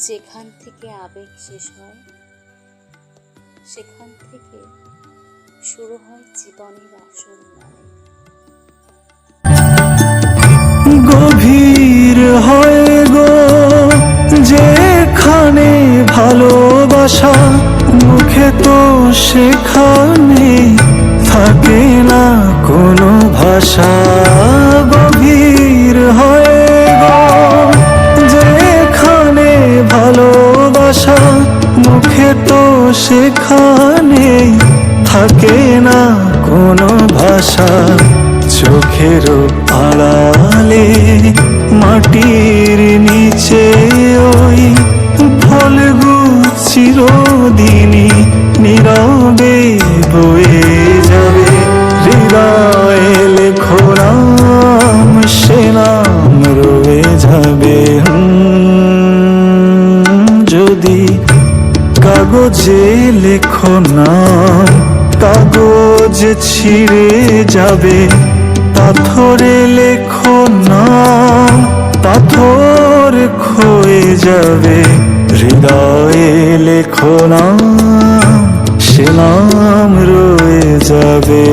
যেখান থেকে আবেগ শেষ হয় সেখান থেকে শুরু হয় জীবনের আসল মানে। গভীর হয় গো যেখানে ভালোবাসা, মুখে তো সেখানে থাকে না কোনো ভাষা। গভীর হয় গো যেখানে ভালোবাসা, মুখে তো সেখানে থাকে না কোনো ভাষা। চোখের আড়ালে মাটির নিচে ওই ফলগুলো চিরদিনই নীরবে বয়ে যাবে। হৃদয়ে লেখো নাম, সে নাম রয়ে যাবে। যদি কাগজে লেখো নাম, কাগজ ছিঁড়ে যাবে। পাথরে লেখো নাম, পাথর ক্ষয়ে যাবে। হৃদয়ে লেখো নাম, সে নাম রয়ে যাবে।